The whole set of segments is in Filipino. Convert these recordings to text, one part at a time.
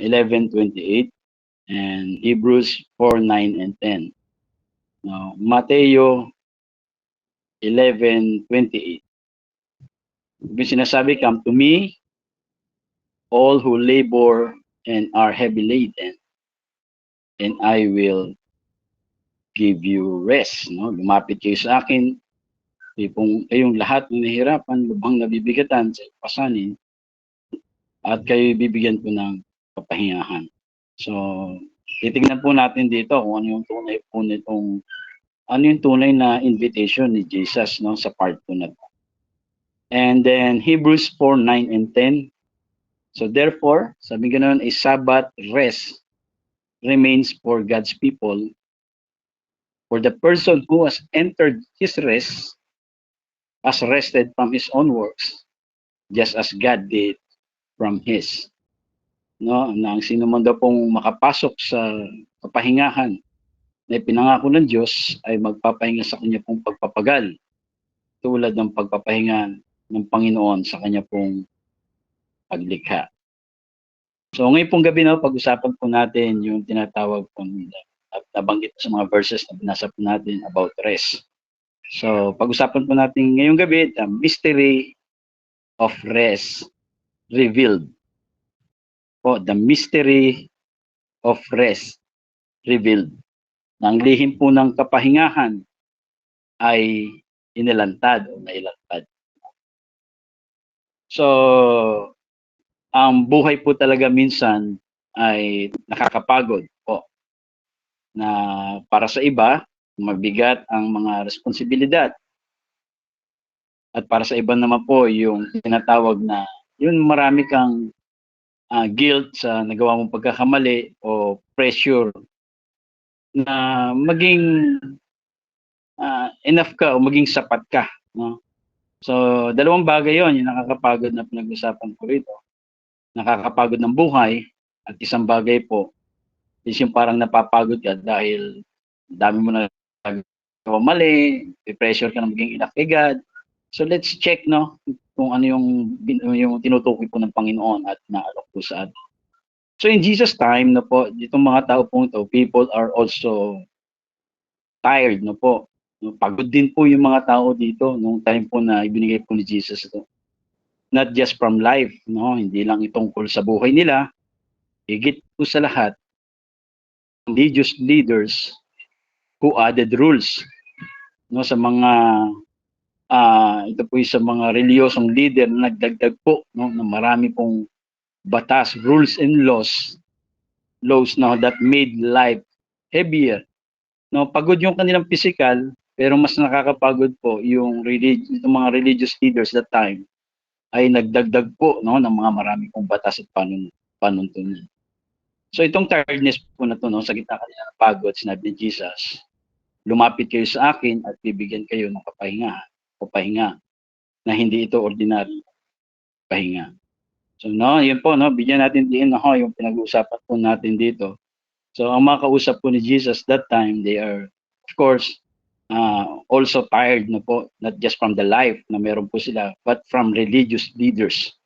11:28 and Hebrews 4:9 and 10. Now, Mateo 11:28. Yung sinasabi, come to me, all who labor and are heavy laden, and I will give you rest. No? Lumapit kayo sa akin, tipong kayong lahat na nahihirapan, lubhang nabibigatan sa pasanin, at kayo bibigyan ko ng kapahingahan. So, titignan po natin dito kung ano yung tunay po nitong, ano yung tunay na invitation ni Jesus, no, sa part po na to. And then Hebrews 4:9 and 10. So therefore, sabi ganoon, a Sabbath rest remains for God's people. For the person who has entered his rest has rested from his own works, just as God did from his. No, na ang sino man daw pong makapasok sa kapahingahan na ipinangako ng Diyos ay magpapahinga sa kanya pong pagpapagal, tulad ng pagpapahinga ng Panginoon sa kanya pong paglikha. So ngayon pong gabi, no, pag-usapan po natin yung tinatawag po nabanggit sa mga verses na binasa po natin about rest. So pag-usapan po natin ngayong gabi, the mystery of rest revealed. Po, the mystery of rest revealed. Ang lihim po ng kapahingahan ay inilantad o nailantad. So, ang buhay po talaga minsan ay nakakapagod po. Na para sa iba, mabigat ang mga responsibilidad. At para sa iba naman po, yung tinatawag na, yun marami kang guilt sa nagawa mong pagkakamali o pressure na maging enough ka o maging sapat ka. No? So, dalawang bagay yon, yung nakakapagod na pinag-usapan ko rito. Nakakapagod ng buhay at isang bagay po is yung parang napapagod ka dahil dami mo na nagawa mali, pressure ka na maging enough kay God. So, let's check, no, kung ano yung tinutukoy po ng Panginoon at naalok po sa atin. So, in Jesus' time, no po, itong mga tao po ito, people are also tired, no po. Pagod din po yung mga tao dito nung time po na ibinigay po ni Jesus ito. Not just from life, no, hindi lang itungkol sa buhay nila, higit po sa lahat, religious leaders who added rules, no, sa mga ito po sa mga reliyosong leader na nagdagdag po, no, na marami pong batas, rules and laws no, that made life heavier. No, pagod yung kanilang physical, pero mas nakakapagod po yung mga religious leaders that time ay nagdagdag po, no, ng mga marami pong batas at panuntunan. So itong tiredness po na to, no, sa gitna kanila ng pagod, sinabi ni Jesus, lumapit kayo sa akin at bibigyan kayo ng pahinga na hindi ito ordinary pahinga. So no, yun po, no, bigyan natin din, no, yung pinag-uusapan po natin dito. So ang mga kausap po ni Jesus that time, they are of course also tired na po, not just from the life na meron po sila, but from religious leaders.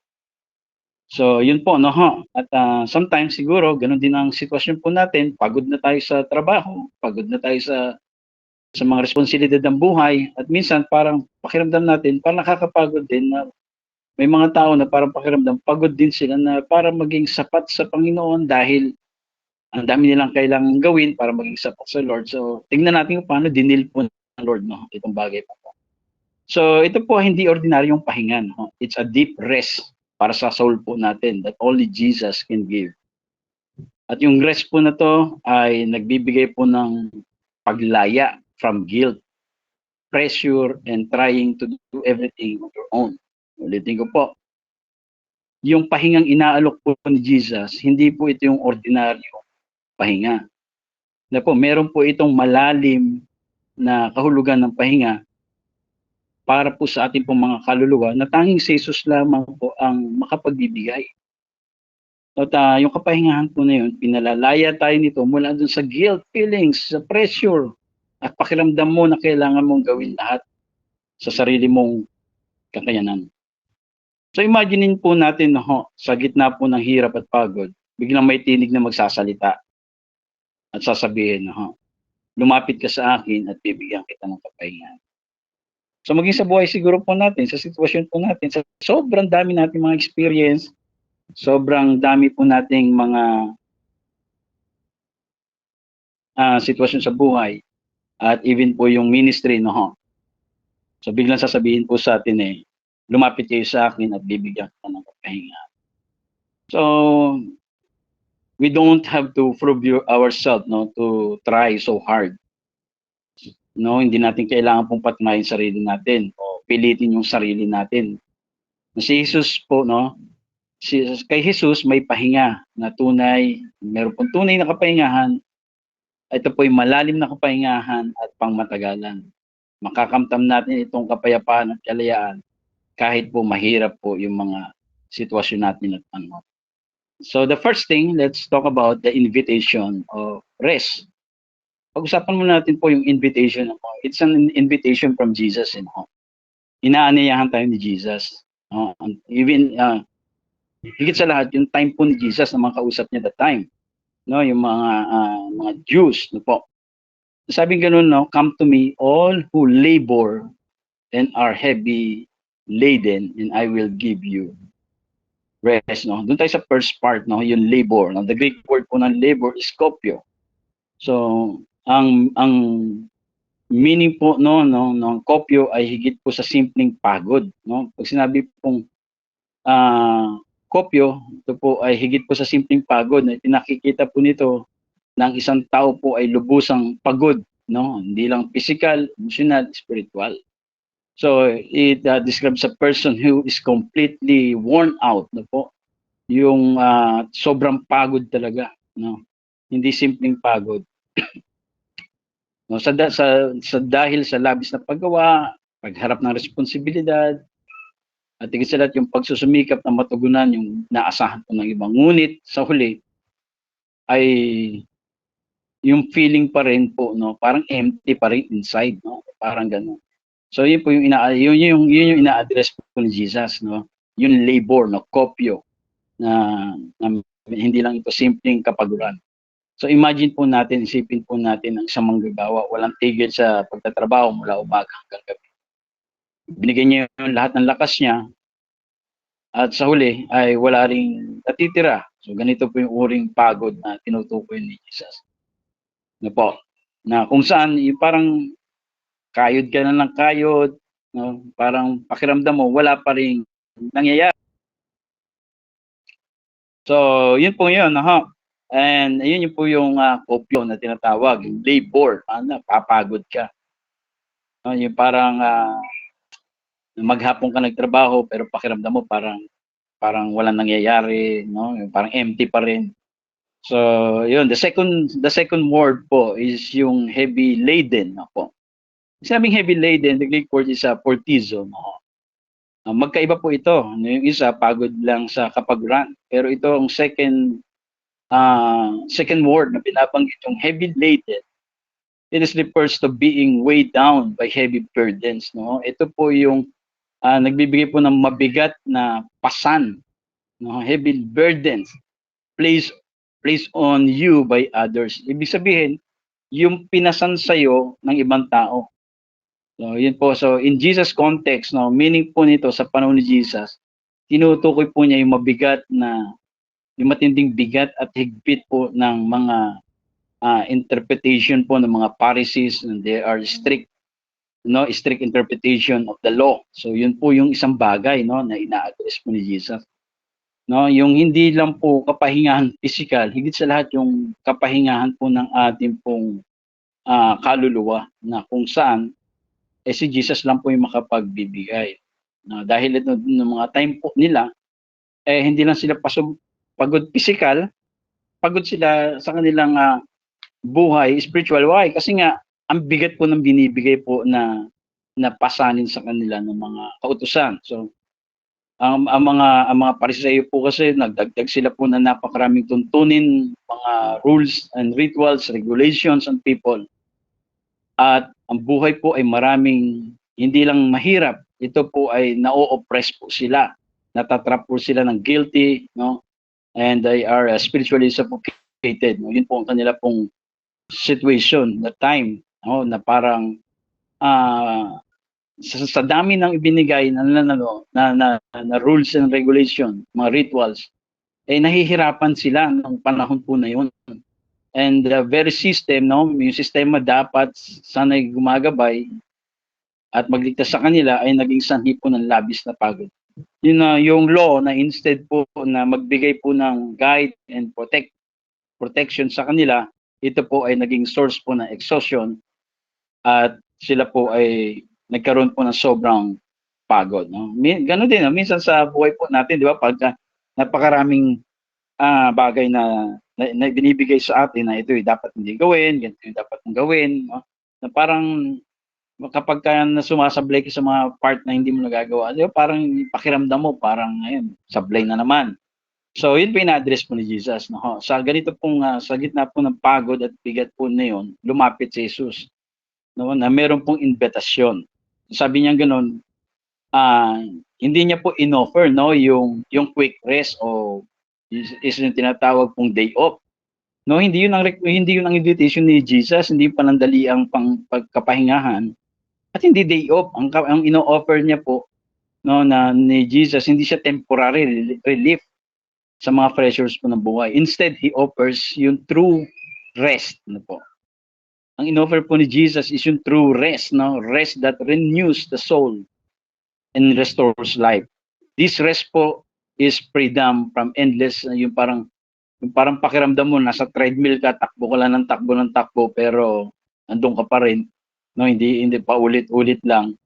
So yun po, no, at sometimes siguro ganun din ang sitwasyon po natin, pagod na tayo sa trabaho, pagod na tayo sa mga responsibilidad ng buhay, at minsan parang pakiramdam natin parang nakakapagod din na may mga tao na parang pakiramdam pagod din sila na para maging sapat sa Panginoon dahil ang dami nilang kailangang gawin para maging sapat sa Lord. So, tingnan natin kung paano dinil po ng Lord, no, itong bagay pa po. So, ito po hindi ordinaryong pahinga, no? It's a deep rest para sa soul po natin that only Jesus can give. At yung rest po na to ay nagbibigay po ng paglaya from guilt, pressure, and trying to do everything on your own. Ulitin ko po, yung pahingang inaalok po ni Jesus, hindi po ito yung ordinaryo pahinga. Na po, meron po itong malalim na kahulugan ng pahinga para po sa ating pong mga kaluluwa na tanging si Jesus lamang po ang makapagbibigay. At yung kapahingahan po na yun, pinalalaya tayo nito mula dun sa guilt feelings, sa pressure, at pakiramdam mo na kailangan mong gawin lahat sa sarili mong kakayanan. So imaginein po natin, no, sa gitna po ng hirap at pagod, biglang may tinig na magsasalita at sasabihin, lumapit ka sa akin at bibigyan kita ng kapahingahan. So maging sa buhay siguro po natin, sa sitwasyon po natin, sa sobrang dami nating mga experience, sobrang dami po nating mga sitwasyon sa buhay, at even po yung ministry, So biglang sasabihin po sa atin lumapit kayo sa akin at bibigyan kita ng kapahingahan. So we don't have to prove ourselves, to try so hard. Hindi natin kailangan pong patunayan sarili natin o pilitin yung sarili natin. Si Jesus po, kay Jesus may pahinga na tunay, meron pong tunay na kapahingahan. Ito po yung malalim na kapahingahan at pangmatagalan. Makakamtam natin itong kapayapaan at kalayaan kahit po mahirap po yung mga sitwasyon natin at ano. So the first thing, let's talk about the invitation of rest. Pag-usapan muna natin po yung invitation. It's an invitation from Jesus. Inaanyayahan tayo ni Jesus. Even higit sa lahat, yung time po ni Jesus na mga kausap niya that time. Yung mga Jews. Sabing ganun, come to me all who labor and are heavy laden and I will give you rest. Doon tayo sa first part, yung labor. The Greek word po ng labor is kopyo. So, ang meaning po ng kopyo ay higit po sa simpleng pagod. Pag sinabi pong kopyo, ito po ay higit po sa simpleng pagod. Pinakikita po nito ng isang tao po ay lubusang pagod, hindi lang physical, emotional, spiritual. So it describes a person who is completely worn out, yung sobrang pagod talaga, hindi simpleng pagod. Dahil sa labis na paggawa, pagharap ng responsibilidad, at higit sa lahat yung pagsusumikap na matugunan yung naasahan po ng ibang. Ngunit sa huli ay yung feeling pa rin po, parang empty pa rin inside, parang gano'n. So yun po yung ina-address po ni Jesus, yung labor, kopyo, na hindi lang ito simpleng kapaguran. So imagine po natin, isipin po natin ang isang manggagawa, walang tigil sa pagtatrabaho mula umaga hanggang gabi. Binigyan niya yung lahat ng lakas niya, at sa huli ay wala ring natitira. So ganito po yung uring pagod na tinutukoy ni Jesus. Na kung saan yung parang kayod ka na ng kayod, parang pakiramdam mo wala pa ring nangyayari. So yun po yun, and yun po yung kopyo na tinatawag, yung labor, papagod ka. Yung parang maghapon ka nagtrabaho pero pakiramdam mo parang walang nangyayari, yung parang empty pa rin. So yun, the second word po is yung heavy laden, Sabing heavy laden, the Greek word is portizo. Magkaiba po ito. Yung isa, pagod lang sa kapaguran. Pero ito ang second word na binabanggit, yung heavy laden. It is refers to being weighed down by heavy burdens. Ito po yung nagbibigay po ng mabigat na pasan, heavy burdens placed on you by others. Ibig sabihin, yung pinasan sa'yo ng ibang tao. So, yun po. So, in Jesus context, meaning po nito sa panahon ni Jesus, tinutukoy po niya yung mabigat na, yung matinding bigat at higpit po ng mga interpretation po ng mga Pharisees, and they are strict interpretation of the law. So, yun po yung isang bagay, na ina-address po ni Jesus. Yung hindi lang po kapahingahan physical, higit sa lahat yung kapahingahan po ng ating pong kaluluwa, na kung saan si Jesus lang po yung makapagbibigay. Dahil ito ng mga time po nila, hindi lang sila pagod physical, pagod sila sa kanilang buhay, spiritual. Why? Kasi nga, ang bigat po ng binibigay po na pasanin sa kanila ng mga kautusan. So, ang mga Pariseo po kasi nagdagdag sila po na napakaraming tuntunin, mga rules and rituals, regulations and people. At ang buhay po ay maraming hindi lang mahirap, ito po ay na-oppress po sila. Natatrap po sila ng guilty, and they are spiritually suffocated. No? Yun po ang kanila pong situation, the time, no? Na parang ah, sa dami ng ibinigay na rules and regulation, mga rituals, eh nahihirapan sila ng panahon po na yun. And the very system, no, yung sistema dapat sana'y gumagabay at magligtas sa kanila ay naging sanhi po ng labis na pagod. Yun na yung law na instead po na magbigay po ng guide and protection sa kanila, ito po ay naging source po ng exhaustion at sila po ay nagkaroon po ng sobrang pagod. No? Ganun din, no? Minsan sa buhay po natin, di ba, pag napakaraming bagay na binibigay sa atin na ito dapat hindi gawin, ganito yung dapat mong gawin, no? Na parang kapag ka na sumasablay ka sa mga part na hindi mo nagagawa, di ba, parang pakiramdam mo, parang ayun, sablay na naman. So, yun po ina-address po ni Jesus. No? Sa ganito pong, sa gitna po ng pagod at bigat po na yun, lumapit si Jesus. No? Na meron pong invitasyon. Sabi niya gano'n, hindi niya po inoffer no yung quick rest o is yung tinatawag pong day off. No, hindi yun ang invitation ni Jesus, hindi panandali ang pagkapahingahan at hindi day off. Ang ino-offer niya po no na ni Jesus, hindi siya temporary relief sa mga pressures po ng buhay. Instead, he offers yung true rest no po. Ang in-offer po ni Jesus is yung true rest, no? Rest that renews the soul and restores life. This rest po is freedom from endless, yung parang pakiramdam mo nasa treadmill ka, takbo ka lang ng takbo pero andun ka pa rin, no? Hindi pa ulit-ulit lang.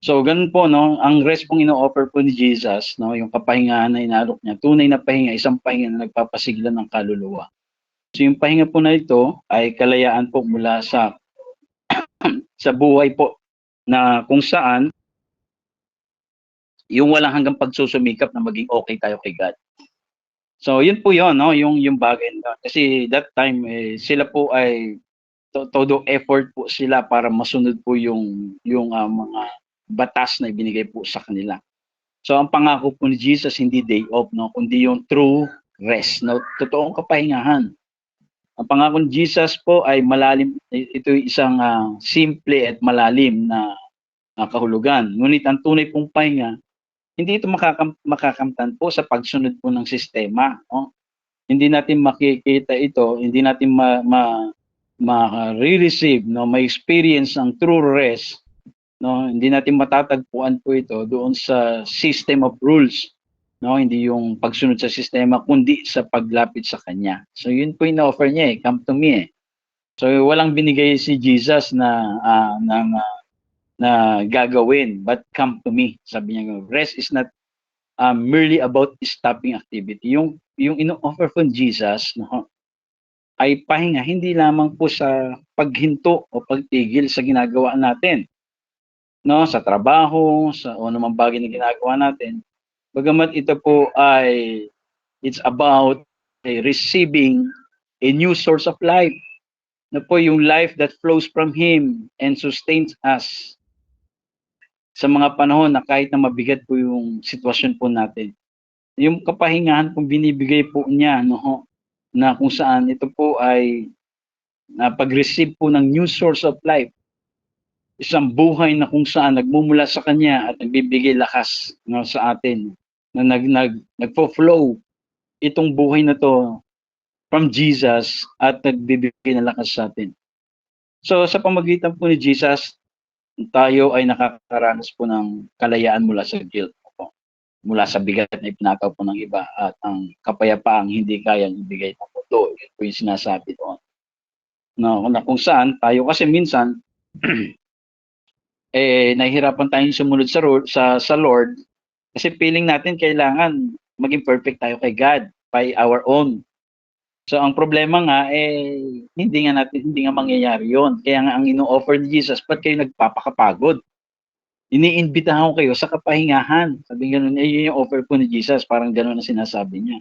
So ganun po no, ang rest pong ino-offer po ni Jesus, no, yung kapahingahan na inaalok niya, tunay na pahinga, isang pahinga na nagpapasigla ng kaluluwa. So yung pahinga po na ito ay kalayaan po mula sa buhay po na kung saan yung walang hanggang pagsusumikap na maging okay tayo kay God. So yun po yun, no, yung bagay na kasi that time sila po ay todo effort po sila para masunod po yung mga batas na ibinigay po sa kanila. So ang pangako po ni Jesus hindi day off no, kundi yung true rest, no, totoong kapahingahan. Ang pangako ni Jesus po ay malalim, ito isang simple at malalim na kahulugan. Ngunit ang tunay pong pahinga, hindi ito makakamtan po sa pagsunod po ng sistema. No? Hindi natin makikita ito, hindi natin ma-receive, no? May experience ang true rest. No? Hindi natin matatagpuan po ito doon sa system of rules. No, hindi yung pagsunod sa sistema kundi sa paglapit sa kanya. So yun po yung offer niya come to me. So walang binigay si Jesus na gagawin but come to me. Sabi niya, rest is not merely about stopping activity. Yung ino-offer from Jesus no, ay pahinga hindi lamang po sa paghinto o pagtigil sa ginagawa natin. No, sa trabaho, sa anumang bagay na ginagawa natin. Bagamat ito po ay it's about receiving a new source of life. Na po yung life that flows from Him and sustains us sa mga panahon na kahit na mabigat po yung sitwasyon po natin. Yung kapahingahan pong binibigay po niya no, na kung saan ito po ay pag-receive po ng new source of life. Isang buhay na kung saan nagmumula sa Kanya at nagbibigay lakas no, sa atin na nagfo-flow itong buhay na to from Jesus at nagbibigay ng lakas sa atin. So sa pamagitan po ni Jesus, tayo ay nakakaranas po ng kalayaan mula sa guilt, mula sa bigat na ipinataw po ng iba at ang kapayapaang hindi kayang ibigay ng mundo. Ito po yung sinasabi doon. No, na kung saan tayo kasi minsan nahihirapan tayong sumunod sa Lord kasi feeling natin kailangan maging perfect tayo kay God by our own. So ang problema nga hindi nga mangyayari 'yon. Kaya nga ang ino-offer ni Jesus, ba't kayo nagpapakapagod? Iniimbitahan ko kayo sa kapahingahan. Sabi gano'n, yun yung offer po ni Jesus, parang gano'n ang sinasabi niya.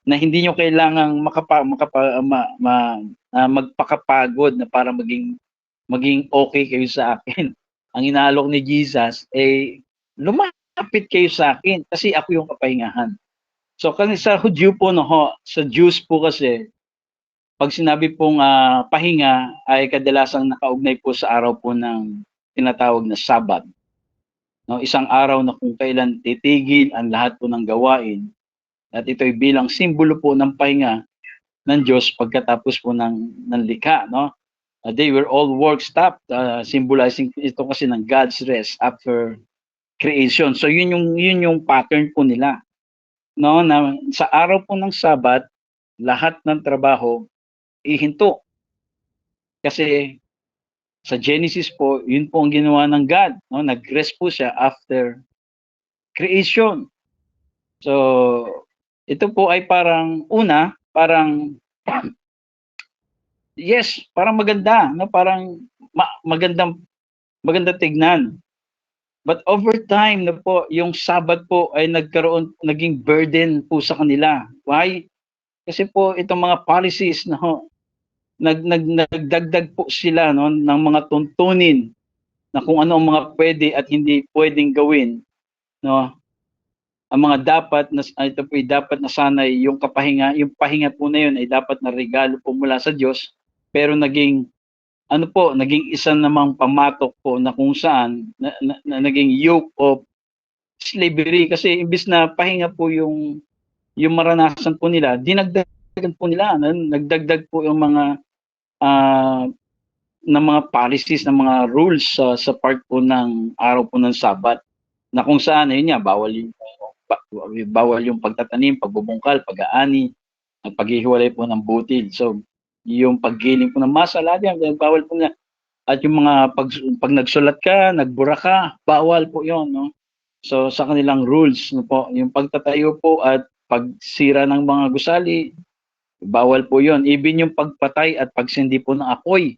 Na hindi niyo kailangang magpakapagod na para maging okay kayo sa akin. Ang inaalok ni Jesus lumapit kayo sa akin kasi ako yung kapahingahan. So kasi sa Hudyo po no ho, sa Jews po kasi pag sinabi pong pahinga ay kadalasang nakaugnay po sa araw po ng tinatawag na Sabbath. No, isang araw na kung kailan titigil ang lahat po ng gawain at ito'y bilang simbolo po ng pahinga ng Diyos pagkatapos po ng likha, no? They were all work stopped, symbolizing ito kasi ng God's rest after creation. So yun yung pattern po nila, no? Na sa araw po ng Sabat, lahat ng trabaho ihinto. Kasi sa Genesis po, yun po ang ginawa ng God, no? Nag-rest po siya after creation. So ito po ay parang parang yes, parang maganda, no? Parang magandang tignan. But over time na po, yung Sabbath po ay naging burden po sa kanila. Why? Kasi po itong mga policies na nagdagdag po sila no ng mga tuntunin na kung ano ang mga pwede at hindi pwedeng gawin, no? Ang mga dapat na ito po ay dapat na sanay yung pahinga po na yun ay dapat na regalo po mula sa Diyos, pero naging ano po, naging isa namang pamatok po na kung saan na naging yoke of slavery kasi imbis na pahinga po yung maranasan po nila, dinagdagan po nila, nagdagdag po yung mga uh, ng mga policies, ng mga rules sa part po ng araw po ng Sabat na kung saan ayun nga bawal yung pagtatanim, pagbubungkal, pag-aani, at paghihiwalay po ng butid. So yung paggiling po ng masa, lahat yan, bawal po na. At yung mga pag nagsulat ka, nagbura ka, bawal po yon, no? So sa kanilang rules no po, yung pagtatayo po at pagsira ng mga gusali, bawal po yon. Even yung pagpatay at pagsindi po ng apoy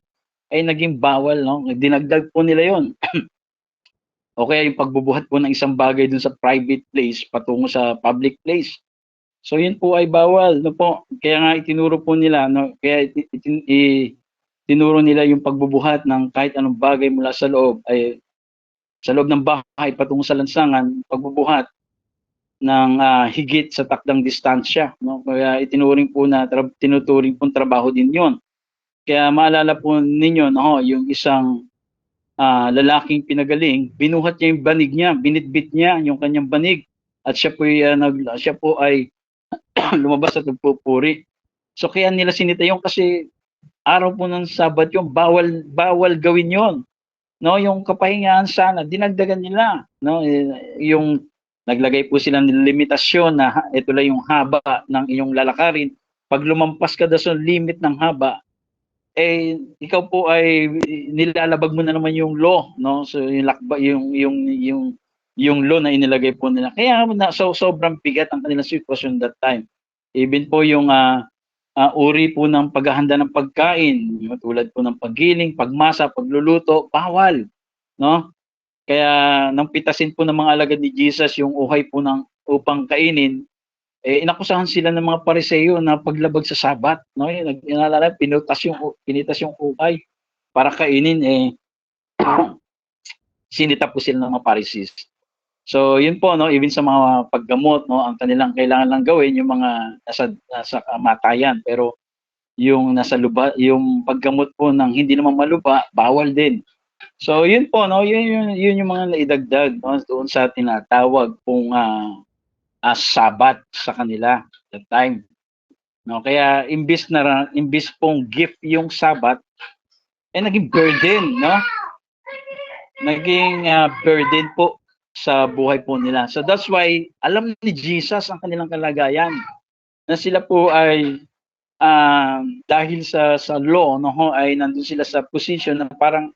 ay naging bawal, no? Dinagdag po nila yon. O kaya yung pagbubuhat po ng isang bagay dun sa private place patungo sa public place. So yun po ay bawal, no po. Kaya nga itinuro po nila, no? Kaya tinuro nila yung pagbubuhat ng kahit anong bagay mula sa loob ay sa loob ng bahay patungo sa lansangan, pagbubuhat ng higit sa takdang distansya, no? Kaya itinuring po na tinuturing pong trabaho din 'yon. Kaya maalala po ninyo no, yung isang lalaking pinagaling, binuhat niya yung banig niya, binitbit niya yung kanyang banig at siya po ay lumabas at nagpupuri. So kaya nila sinita yung kasi araw po ng Sabat yung bawal gawin yon, no? Yung kapahingahan sana dinagdagan nila, no? Yung naglagay po sila ng limitasyon na ito lang yung haba ng inyong lalakarin. Pag lumampas ka sa limit ng haba, eh ikaw po ay nilalabag mo na naman yung law, no? So yung lakba yung law na inilagay po nila. Kaya sobrang bigat ang kanilang sitwasyon that time. Even po yung uri po ng paghahanda ng pagkain, yung tulad po ng paggiling, pagmasa, pagluluto, bawal, no? Kaya nang pitasin po ng mga alagad ni Jesus yung uhay po upang kainin, eh inakusahan sila ng mga Pariseo na paglabag sa Sabat, no? Inalala, pinitas yung uhay para kainin, eh sinita po sila ng mga Pharisees. So yun po no, even sa mga paggamot no, ang kanilang kailangan lang gawin yung mga nasa kamatayan, pero yung nasa luba, yung paggamot po ng hindi naman maluba, bawal din. So yun po no, yun yung mga naidagdag no doon sa tinatawag pong Sabat sa kanila that time. No, kaya imbis pong gift yung Sabat, eh naging burden, no? Naging burden po sa buhay po nila. So that's why alam ni Jesus ang kanilang kalagayan na sila po ay dahil sa law no ay nandun sila sa position na parang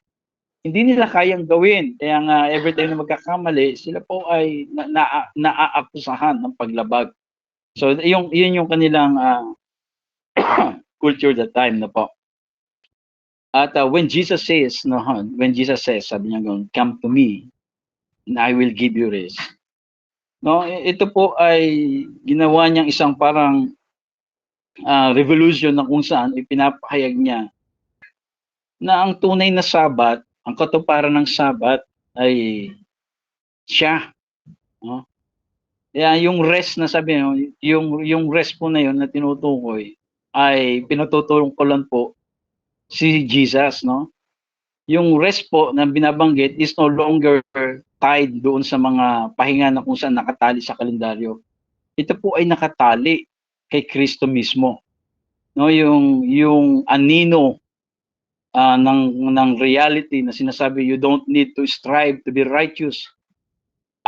hindi nila kayang gawin. Kaya nga every time na magkakamali, sila po ay naaakusahan ng paglabag. So yun yung kanilang culture that time na po. At when Jesus says, sabi niya gano'n, come to me and I will give you rest. No, ito po ay ginawa niyang isang parang revolution na kung saan ipinapahayag niya na ang tunay na Sabat, ang katuparan ng Sabat ay siya. No? Kaya yung rest na sabi no, yung rest po na yun na tinutukoy ay pinatutungkulan po si Jesus, no? Yung rest po na binabanggit is no longer tied doon sa mga pahinga na kung saan nakatali sa kalendaryo. Ito po ay nakatali kay Kristo mismo. No, yung anino ng reality na sinasabi, you don't need to strive to be righteous.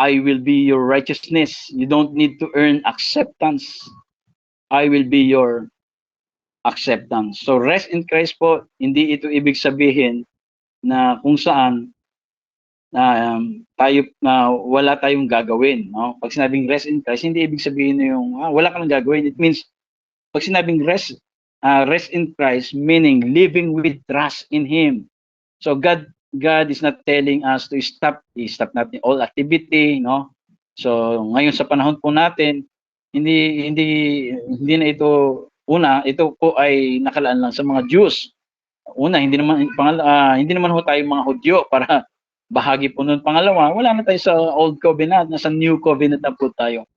I will be your righteousness. You don't need to earn acceptance. I will be your acceptance. So rest in Christ po, hindi ito ibig sabihin na kung saan na tayo na wala tayong gagawin, no? Pag sinabing rest in Christ, hindi ibig sabihin na yung wala ka nang gagawin. It means pag sinabing rest in Christ, meaning living with trust in Him. So God is not telling us to stop natin all activity, no? So ngayon sa panahon po natin, hindi hindi hindi na ito ito po ay nakalaan lang sa mga Jews. Una, hindi naman ho tayo mga Hudyo para bahagi po nun. Pangalawa, wala na tayo sa Old Covenant, nasa New Covenant na po tayo.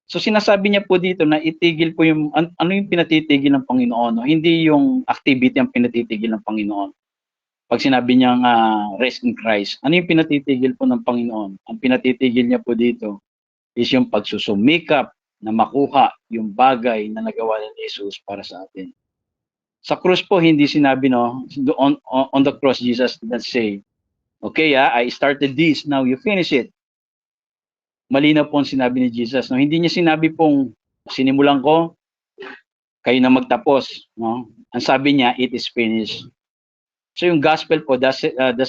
So sinasabi niya po dito na itigil po ano yung pinatitigil ng Panginoon, no? Hindi yung activity ang pinatitigil ng Panginoon. Pag sinabi niyang rest in Christ, ano yung pinatitigil po ng Panginoon? Ang pinatitigil niya po dito is yung pagsusumikap na makuha yung bagay na nagawa ni Jesus para sa atin. Sa krus po, hindi sinabi, no, on the cross, Jesus did not say, okay, I started this, now you finish it. Malinaw po ang sinabi ni Jesus. No? Hindi niya sinabi pong, sinimulan ko, kayo na magtapos. No? Ang sabi niya, it is finished. So yung gospel po does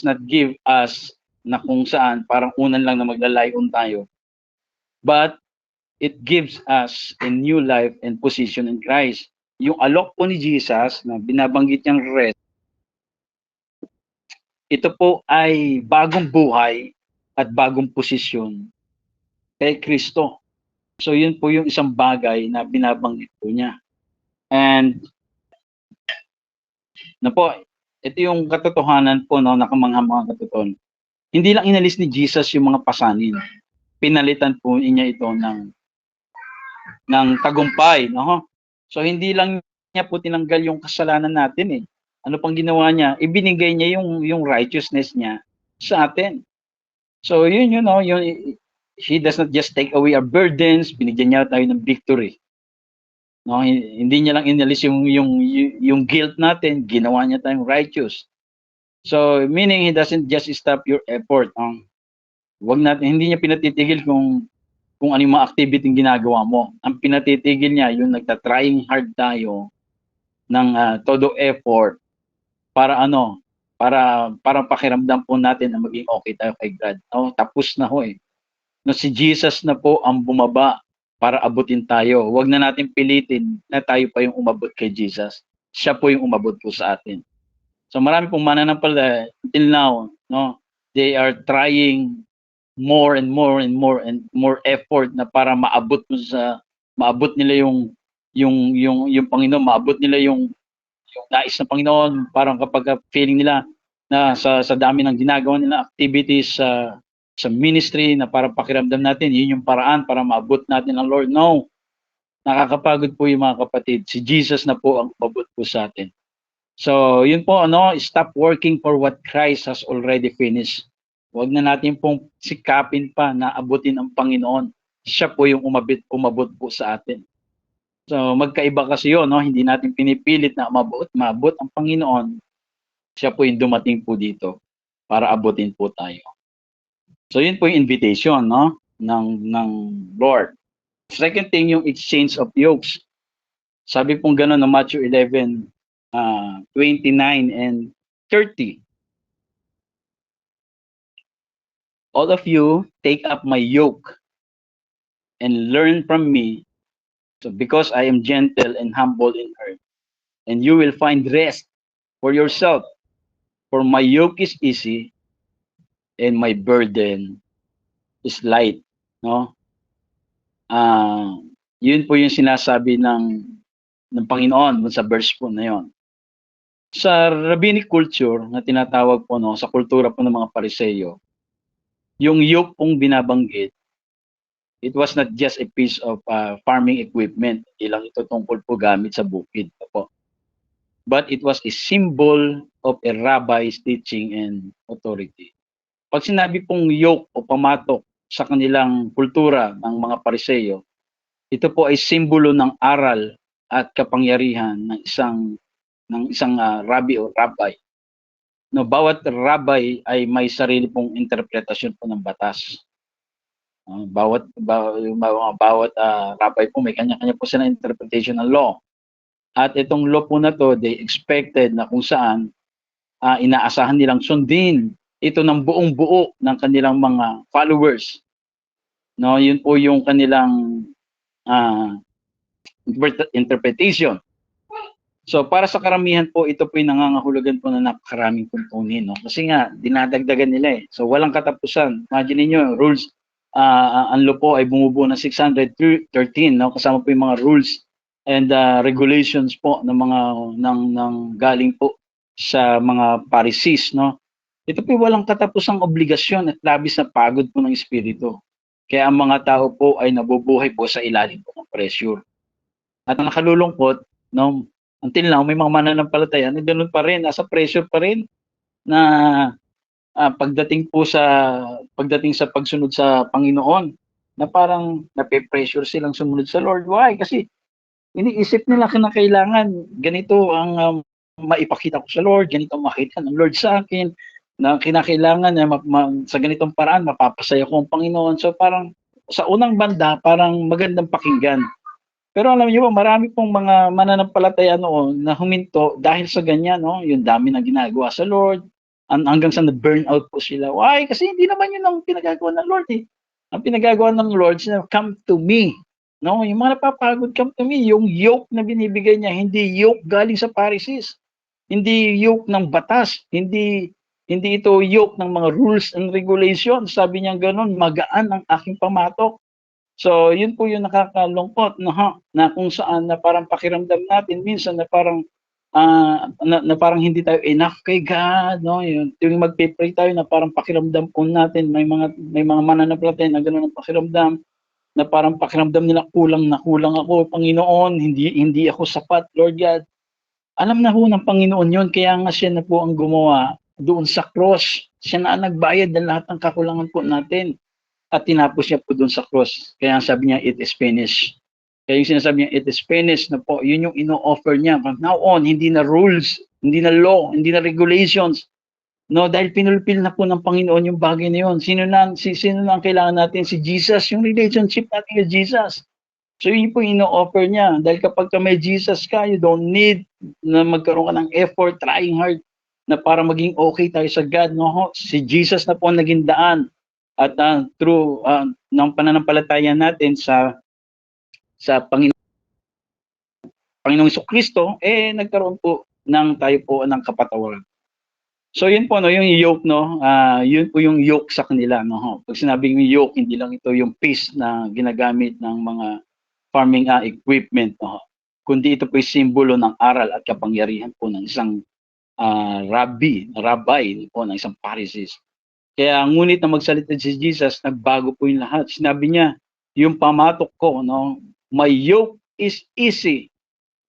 not give us na kung saan parang unan lang na maglalayon tayo. But it gives us a new life and position in Christ. Yung alok po ni Jesus na binabanggit niyang rest, ito po ay bagong buhay at bagong posisyon kay Kristo. So yun po yung isang bagay na binabanggit po niya. And na po, ito yung katotohanan po, no, nakamangha-mga katotohanan. Hindi lang inalis ni Jesus yung mga pasanin. Pinalitan po niya ito ng tagumpay, no? So hindi lang niya po tinanggal yung kasalanan natin eh. Ano pang ginawa niya? Ibinigay niya yung righteousness niya sa atin. So yun no, he does not just take away our burdens, binigyan niya tayo ng victory. No, hindi niya lang inalis yung guilt natin, ginawa niya tayong righteous. So meaning he doesn't just stop your effort. Hindi niya pinatitigil kung ano yung mga activity yung ginagawa mo. Ang pinatitigil niya, yung nagta-trying hard tayo ng todo effort para para pakiramdam po natin na maging okay tayo kay God. No, tapos na ho eh. No, si Jesus na po ang bumaba para abutin tayo. Huwag na natin pilitin na tayo pa yung umabot kay Jesus. Siya po yung umabot po sa atin. So marami pong mananampalataya until now, no, they are trying more and more effort na para maabot nila yung Panginoon, maabot nila yung nais ng Panginoon. Parang kapag feeling nila na sa dami ng ginagawa nila activities sa ministry na para pakiramdam natin yun yung paraan para maabot natin ang Lord. No, nakakapagod po yung mga kapatid. Si Jesus na po ang umabot po sa atin. So yun po, stop working for what Christ has already finished. Huwag na natin pong sikapin pa na abutin ang Panginoon. Siya po yung umabot po sa atin. So magkaiba kasi yun, no? Hindi natin pinipilit na maabot ang Panginoon. Siya po yung dumating po dito para abutin po tayo. So yun po yung invitation, no, ng Lord. Second thing, yung exchange of yokes. Sabi pong gano'n na Matthew 11, 29 and 30. All of you take up my yoke and learn from me, so because I am gentle and humble in heart, and you will find rest for yourself. For my yoke is easy and my burden is light. No? Yun po yung sinasabi ng Panginoon sa verse po na yon. Sa rabbinic culture na tinatawag po, no, sa kultura po ng mga Pariseyo, yung yoke pong binabanggit It was not just a piece of farming equipment. Ilang ito tungkol po gamit sa bukid po. But it was a symbol of a rabbi's teaching and authority. Pag sinabi pong yoke o pamatok sa kanilang kultura ng mga Pariseyo, ito po ay simbolo ng aral at kapangyarihan ng isang rabbi o rabbi. No, bawat rabbi ay may sarili pong interpretasyon po ng batas. Bawat rabbi po may kanya-kanya po sila interpretation ng law. At itong law po na to, they expected na kung saan inaasahan nilang sundin ito ng buong buo ng kanilang mga followers. No, yun po yung kanilang interpretation. So para sa karamihan po, ito po yung nangangahulugan po na napakaraming tuntunin, no? Kasi nga dinadagdagan nila eh. So walang katapusan. Imagine niyo, rules ang law po ay bumubuo ng 613, no? Kasama po yung mga rules and regulations po ng mga ng galing po sa mga Pharisees, no? Ito po walang katapusang obligasyon at labis na pagod po ng espiritu. Kaya ang mga tao po ay nabubuhay po sa ilalim po ng pressure. At ang nakalulungkot, no, until now, may mga mananampalataya na ganoon pa rin, nasa pressure pa rin na pagdating sa pagsunod sa Panginoon, na parang nape-pressure silang sumunod sa Lord. Why? Kasi iniisip nila na kailangan ganito ang maipakita ko sa Lord, ganito ang makita ng Lord sa akin, na kinakailangan na sa ganitong paraan mapapasaya ko ang Panginoon. So parang sa unang banda, parang magandang pakinggan. Pero alam niyo ba, marami pong mga mananampalataya noon na huminto dahil sa ganyan, no? Yung dami na ginagawa sa Lord, hanggang sa na-burnout po sila. Why? Kasi hindi naman yun ang pinagagawa ng Lord eh. Ang pinagagawa ng Lord, come to me. No? Yung mga napapagod, come to me. Yung yoke na binibigay niya, hindi yoke galing sa Pharisees. Hindi yoke ng batas. Hindi ito yoke ng mga rules and regulations. Sabi niya gano'n, magaan ang aking pamatok. So, yun po yung nakakalungkot na kung saan na parang pakiramdam natin minsan na parang na parang hindi tayo enough kay God, no? Yung magpe-pray tayo na parang pakiramdam po natin may mga mananampalataya na gano'n ang pakiramdam, na parang pakiramdam nila kulang ako, Panginoon, hindi ako sapat, Lord God. Alam na ho ng Panginoon yun, kaya nga siya na po ang gumawa doon sa cross. Siya na ang nagbayad ng lahat ng kakulangan po natin. At tinapos niya po doon sa cross. Kaya sabi niya, it is finished. Kaya yung sinasabi niya, it is finished na po, yun yung ino-offer niya. From now on, hindi na rules, hindi na law, hindi na regulations. No, dahil pinulpil na po ng Panginoon yung bagay na yun. Sino na ang kailangan natin? Si Jesus, yung relationship natin with Jesus. So yun po ino-offer niya. Dahil kapag may Jesus ka, you don't need na magkaroon ka ng effort, trying hard, na para maging okay tayo sa God. No? Si Jesus na po ang naging daan. At through ng pananampalataya natin sa Panginoong Jesucristo, nagkaroon po tayo po ng kapatawaran. So yun po, no, yung yoke, no, yun po yung yoke sa kanila, no. Pag sinabing yoke, hindi lang ito yung piece na ginagamit ng mga farming equipment, no, kundi ito po yung simbolo ng aral at kapangyarihan po ng isang rabbi po, ng isang Pharisees. Kaya ngunit na magsalita si Jesus, nagbago po yung lahat. Sinabi niya, yung pamatok ko, no, my yoke is easy,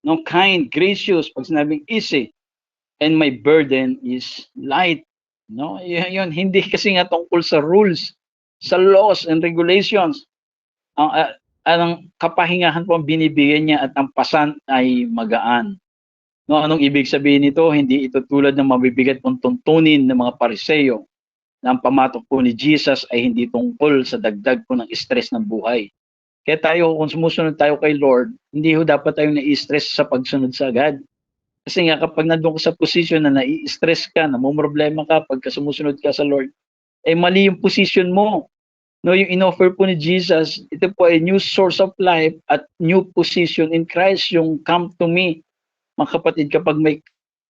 no, kind, gracious, pag sinabing easy, and my burden is light. No, yun, hindi kasi nga tungkol sa rules, sa laws and regulations. Ang kapahingahan po ang binibigay niya at ang pasan ay magaan. No, anong ibig sabihin nito? Hindi ito tulad ng mabibigat pong tuntunin ng mga Pariseyo. Na ang pamatok po ni Jesus ay hindi tungkol sa dagdag po ng stress ng buhay. Kaya tayo, kung sumusunod tayo kay Lord, hindi ho dapat tayong na-stress sa pagsunod sa God. Kasi nga kapag nandun ka sa position na na-stress ka, namumroblema ka pagka sumusunod ka sa Lord, mali yung position mo. No, yung in-offer po ni Jesus, ito po ay new source of life at new position in Christ, yung come to me. Mga kapatid, kapag may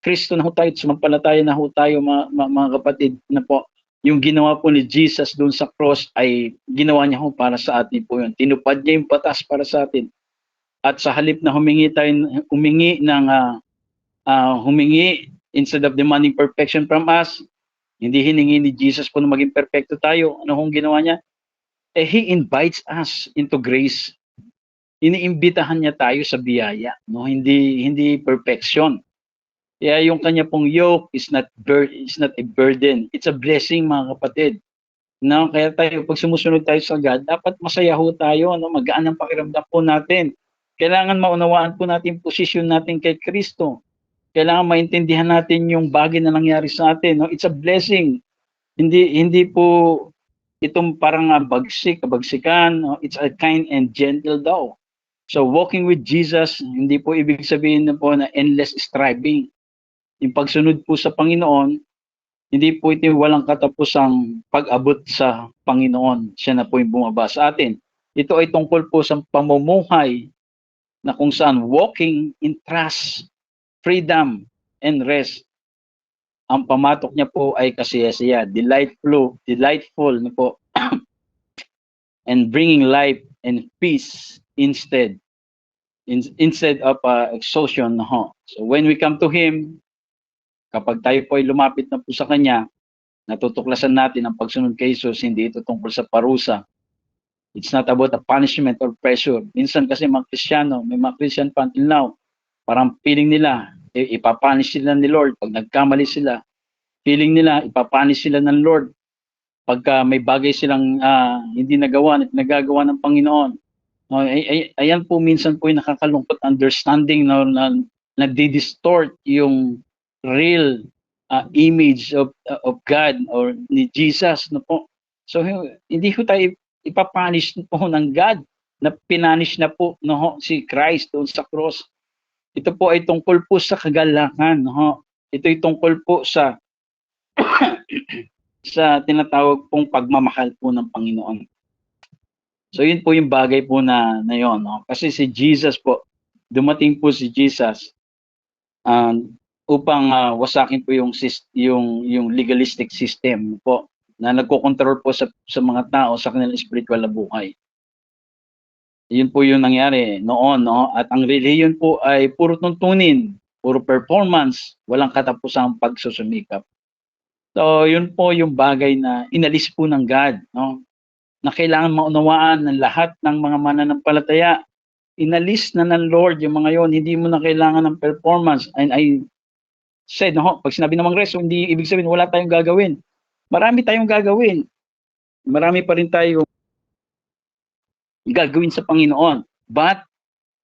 Kristo na ho tayo, sumampalataya na ho tayo, mga kapatid, na po, yung ginawa po ni Jesus doon sa cross ay ginawa niya ho para sa atin po yun. Tinupad niya yung batas para sa atin. At sa halip na humingi instead of demanding perfection from us, hindi hiningi ni Jesus po na maging perfecto tayo. Ano hong ginawa niya? He invites us into grace. Iniimbitahan niya tayo sa biyaya, no? Hindi perfection. Kaya yung kanya pong yoke is not a burden. It's a blessing, mga kapatid. No, kaya tayo pag sumusunod tayo sa God, dapat masaya ho tayo, no? Magaan ang pakiramdam po natin. Kailangan maunawaan po natin yung posisyon natin kay Kristo. Kailangan maintindihan natin yung bagay na nangyari sa atin, no? It's a blessing. Hindi po itong parang kabagsikan, no? It's a kind and gentle daw. So walking with Jesus, hindi po ibig sabihin na po na endless striving. Yung pagsunod po sa Panginoon, hindi po ito walang katapusang pag-abot sa Panginoon. Siya na po yung bumaba sa atin. Ito ay tungkol po sa pamumuhay na kung saan walking in trust, freedom, and rest. Ang pamatok niya po ay kasiyasiya, delightful na po, and bringing life and peace instead of exhaustion. No? So when we come to Him, kapag tayo po ay lumapit na po sa Kanya, natutuklasan natin ang pagsunod kay Jesus, hindi ito tungkol sa parusa. It's not about a punishment or pressure. Minsan kasi mga Kristiyano, may mga Christian pa until now, parang feeling nila, ipapunish sila ni Lord pag nagkamali sila. Feeling nila, ipapunish sila ng Lord pagka may bagay silang hindi nagawa at nagagawa ng Panginoon. Ayan po minsan po yung nakakalungkot understanding na nagdi-distort yung real image of God or ni Jesus, no po. So hindi ko tayo ipapunish po ng God, na pinanish na po, no, si Christ doon sa cross. Ito po ay tungkol po sa kagalakan, no. Ito ay tungkol po sa sa tinatawag pong pagmamahal po ng Panginoon. So yun po yung bagay po na yun, no. Kasi si Jesus po, dumating po si Jesus upang wasakin po yung legalistic system po na nagko-control po sa mga tao sa kanilang spiritual na buhay. Yun po yung nangyari noon, no? At ang relihiyon po ay puro tuntunin, puro performance, walang katapusang pagsusumikap. So yun po yung bagay na inalis po ng God, no? Na kailangan maunawaan ng lahat ng mga mananampalataya. Inalis na ng Lord yung mga yon, hindi mo na kailangan ng performance. And I said, no, pag sinabi namang rest, hindi ibig sabihin wala tayong gagawin. Marami tayong gagawin. Marami pa rin tayong gagawin sa Panginoon. But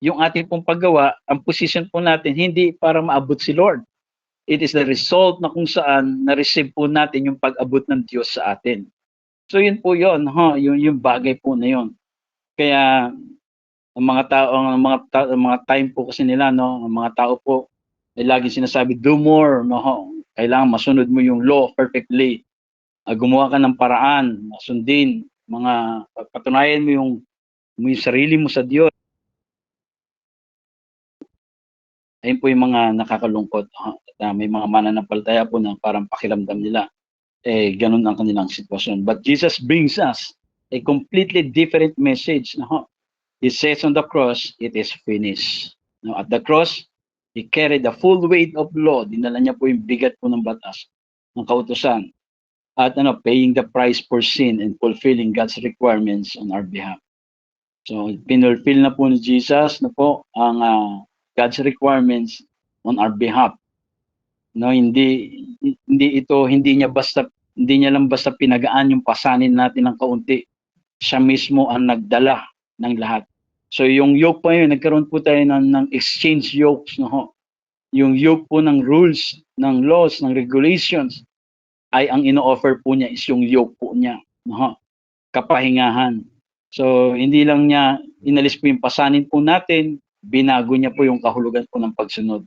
yung ating pong paggawa, ang position po natin, hindi para maabot si Lord. It is the result na kung saan na-receive po natin yung pag-abot ng Diyos sa atin. So yun po yun, yung bagay po na yun. Kaya ang mga time po kasi nila, no, ang mga tao po ay laging sinasabi, do more, no, kailangan masunod mo yung law perfectly. Gumawa ka ng paraan, sundin, patunayan mo yung sarili mo sa Diyos. Ayun po yung mga nakakalungkot. May mga mananampalataya po na parang pakiramdam nila, ganun ang kanilang sitwasyon. But Jesus brings us a completely different message. No? He says on the cross, it is finished. No? At the cross, He carried the full weight of law. Dinala niya po yung bigat po ng batas, ng kautusan. At paying the price for sin and fulfilling God's requirements on our behalf. So, pinulfill na po ni Jesus na po ang God's requirements on our behalf. No, hindi niya lang basta pinagaan yung pasanin natin ng kaunti. Siya mismo ang nagdala ng lahat. So yung yoke po yun, nagkaroon po tayo ng exchange yokes, no? Yung yoke po ng rules, ng laws, ng regulations ay ang ino-offer po niya is yung yoke po niya, no? Kapahingahan. So hindi lang niya inalis po yung pasanin po natin, binago niya po yung kahulugan po ng pagsunod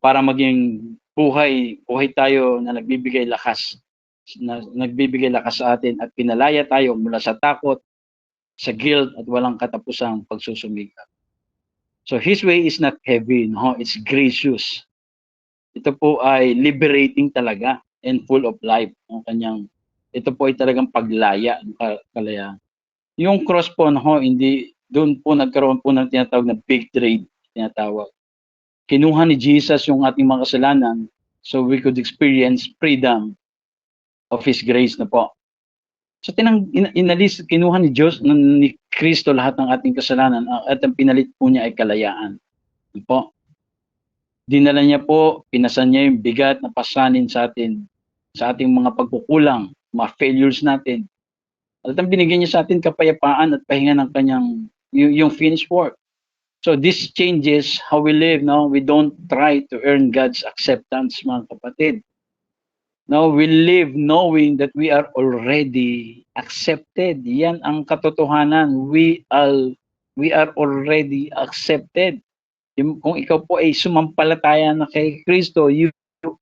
para maging buhay tayo na nagbibigay lakas sa atin at pinalaya tayo mula sa takot, sa guilt at walang katapusang pagsusumikap. So His way is not heavy, no? It's gracious. Ito po ay liberating talaga and full of life. No? Ito po ay talagang paglaya, kalayaan. Yung cross po, no, hindi, doon po nagkaroon po ng tinatawag na big trade, tinatawag. Kinuha ni Jesus yung ating mga kasalanan so we could experience freedom of His grace na po. So inalis, kinuha ni Diyos, ni Kristo lahat ng ating kasalanan at ang pinalit po niya ay kalayaan. Ano po? Dinala niya po, pinasan niya yung bigat na pasanin sa atin, sa ating mga pagkukulang, mga failures natin. At ang binigyan niya sa atin kapayapaan at pahinga ng kanyang, yung finished work. So this changes how we live, no? We don't try to earn God's acceptance, mga kapatid. No, we live knowing that we are already accepted. Yan ang katotohanan. We are already accepted. Kung ikaw po ay sumampalataya na kay Kristo, you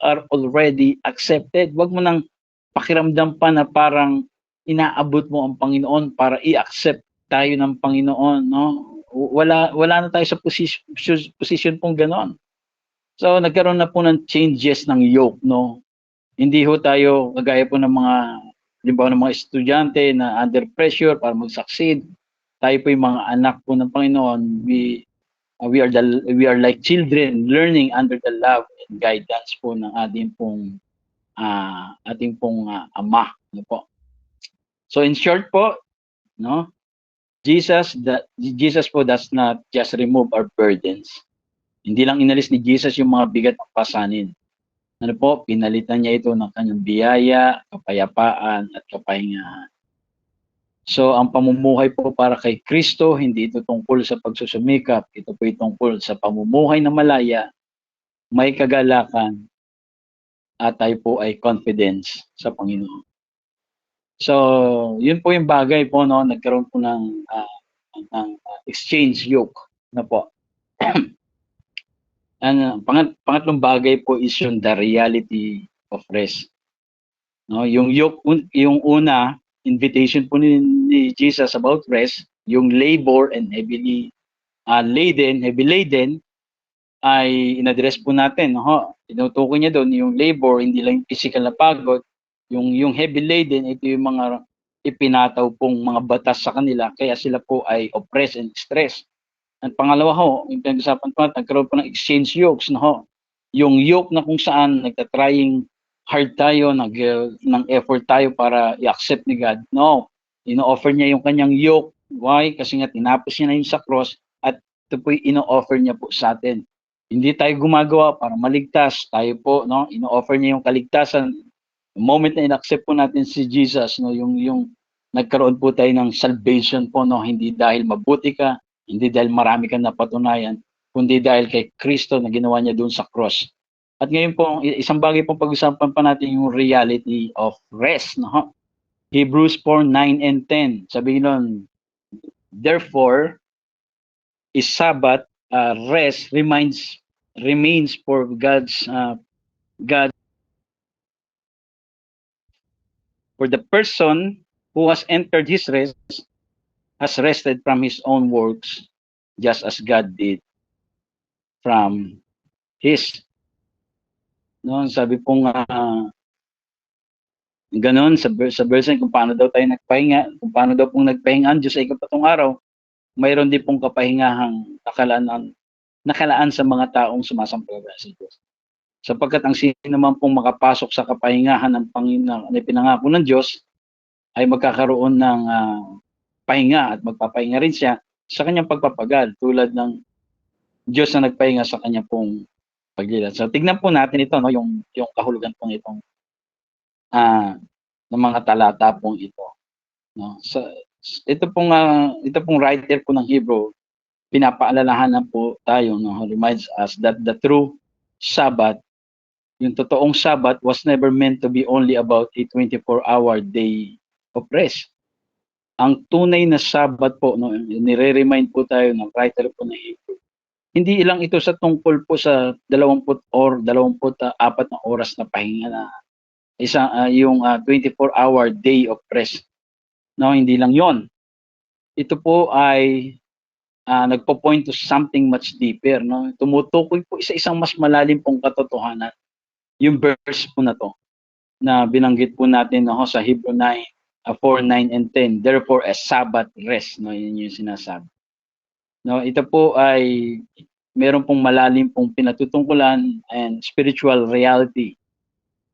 are already accepted. Huwag mo nang pakiramdam pa na parang inaabot mo ang Panginoon para i-accept tayo ng Panginoon, no? Wala na tayo sa position pong ganon. So nagkaroon na po ng changes ng yoke, no? Hindi ho tayo kagaya po ng mga, halimbawa ng mga estudyante na under pressure para mag-succeed. Tayo po yung mga anak po ng Panginoon. We are like children learning under the love and guidance po ng ating pong ama, no po. So in short po, no, Jesus po does not just remove our burdens. Hindi lang inalis ni Jesus yung mga bigat ng pasanin. Ano po, pinalitan niya ito ng kanyang biyaya, kapayapaan at kapahingahan. So ang pamumuhay po para kay Kristo, hindi ito tungkol sa pagsusumikap, ito po tungkol sa pamumuhay na malaya, may kagalakan, at tayo po ay confidence sa Panginoon. So yun po yung bagay po, no, nagkaroon po ng exchange yoke na po. Pangatlong bagay po is yung the reality of rest. No, yung yoke, yung una, invitation po ni Jesus about rest, yung labor and heavy laden ay inaddress po natin, no? Tinutukoy niya doon yung labor, hindi lang yung physical na pagod, yung heavy laden, ito yung mga ipinataw pong mga batas sa kanila, kaya sila po ay oppressed and stressed. At pangalawa ho, yung pinag-usapan po natin, nagkaroon po ng exchange yokes, no ho? Yung yoke na kung saan nagtatrying hard tayo, ng effort tayo para i-accept ni God. No, ino-offer niya yung kanyang yoke. Why? Kasi nga tinapos niya na yung sa cross at ito po ino-offer niya po sa atin. Hindi tayo gumagawa para maligtas. Tayo po, no, ino-offer niya yung kaligtasan. The moment na in-accept po natin si Jesus, no, yung nagkaroon po tayo ng salvation po, no, hindi dahil mabuti ka, hindi dahil marami kang napatunayan, kundi dahil kay Kristo na ginawa niya doon sa cross. At ngayon po, isang bagay pong pag-usapan pa natin yung reality of rest. No? Hebrews 4:9 and 10. Sabi nun, therefore, is Sabbath rest remains for God, for the person who has entered his rest has rested from his own works, just as God did from his. No, sabi pong ganon sa verse kung paano daw tayo nagpahinga, kung paano daw pong nagpahinga ang Diyos sa ikapatong araw, mayroon din pong kapahingahang nakalaan sa mga taong sumasampalataya sa Diyos. Sapagkat ang sino naman pong makapasok sa kapahingahan ng Panginoon na pinangako ng Diyos ay magkakaroon ng pahinga at magpapahinga rin siya sa kanyang pagpapagal tulad ng Diyos na nagpahinga sa kanya pong paglilat. So tignan po natin ito, no, yung kahulugan pong itong ng mga talata pong ito, no. So ito pong writer po ng Hebrew, pinapaalalahanan po tayo, no, reminds us that the true Sabbath, yung totoong Sabbath was never meant to be only about a 24-hour day of rest. Ang tunay na Sabbath po, no, nire-remind po tayo ng writer po ng Hebrew, hindi lang ito sa tungkol po sa 24 na oras na pahinga na yung 24-hour day of rest. No, hindi lang 'yon. Ito po ay nagpo-point to something much deeper, no. Tumutukoy po sa isang mas malalim pong katotohanan. Yung verse po na to na binanggit po natin, no, sa Hebrew 4, 9 and 10. Therefore a Sabbath rest, no, yun yung sinasabi. No, ito po ay meron pong malalim pong pinatutungkulan and spiritual reality.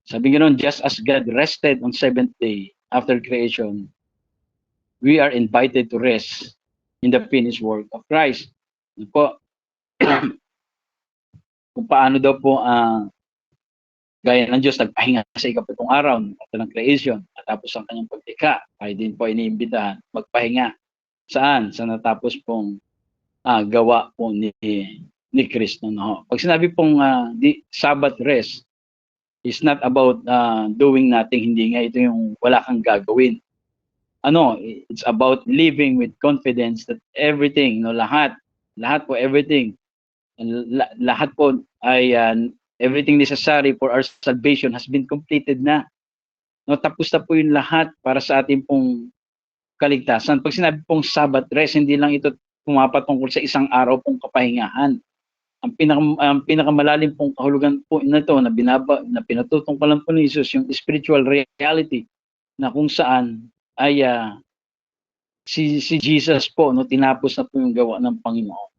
Sabi nga nun, just as God rested on 7th day, after creation, we are invited to rest in the finished work of Christ. Ano po, kung paano daw po gaya ng Diyos, nagpahinga sa ikapitong araw ng creation at tapos ang kanyang paglikha, ay din po iniimbitahan magpahinga. Saan? Sa natapos pong gawa po ni Kristo. No? Pag sinabi pong Sabbath rest, is not about doing nothing, hindi nga ito yung wala kang gagawin. It's about living with confidence that everything, lahat po, everything, lahat po ay everything necessary for our salvation has been completed na. No, tapos na po yung lahat para sa ating pong kaligtasan. Pag sinabi pong Sabbath rest, hindi lang ito pumapatungkol sa isang araw pong kapahingahan. Ang pinakamalalim pong kahulugan po nito na pinatutungkalan po ni Jesus, yung spiritual reality na kung saan ay si Jesus po tinapos na po yung gawa ng Panginoon.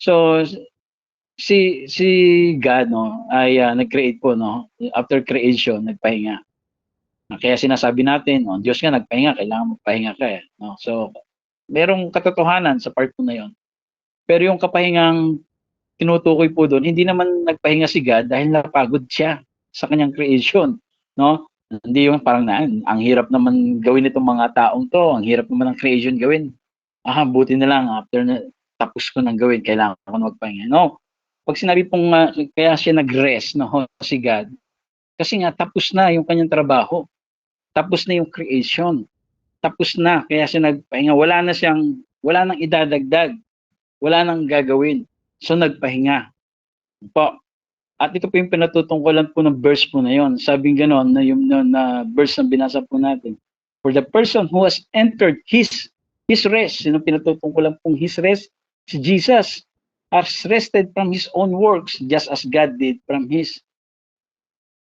So si God ay nag-create po after creation nagpahinga. Kaya sinasabi natin, Diyos nga nagpahinga, kailangan magpahinga ka no? So merong katotohanan sa part po na 'yon. Pero yung kapahingang tinutukoy po doon, hindi naman nagpahinga si God dahil napagod siya sa kanyang creation, no? Hindi yung parang ang hirap naman gawin itong mga taong to, ang hirap naman ng creation gawin. Buti na lang after na tapos ko nang gawin, kailangan ko magpahinga. No. Pag sinabi pong kaya siya nag-rest, si God, kasi nga tapos na yung kanyang trabaho. Tapos na yung creation. Tapos na, kaya siya nagpahinga. Wala nang idadagdag. Wala nang gagawin. So nagpahinga po. At ito po yung pinatutungkulan po ng verse po na yon. Sabing ganon na yung na verse na binasa po natin. For the person who has entered his rest, sino pinatutungkulan pong his rest? Si Jesus has rested from his own works just as God did from his.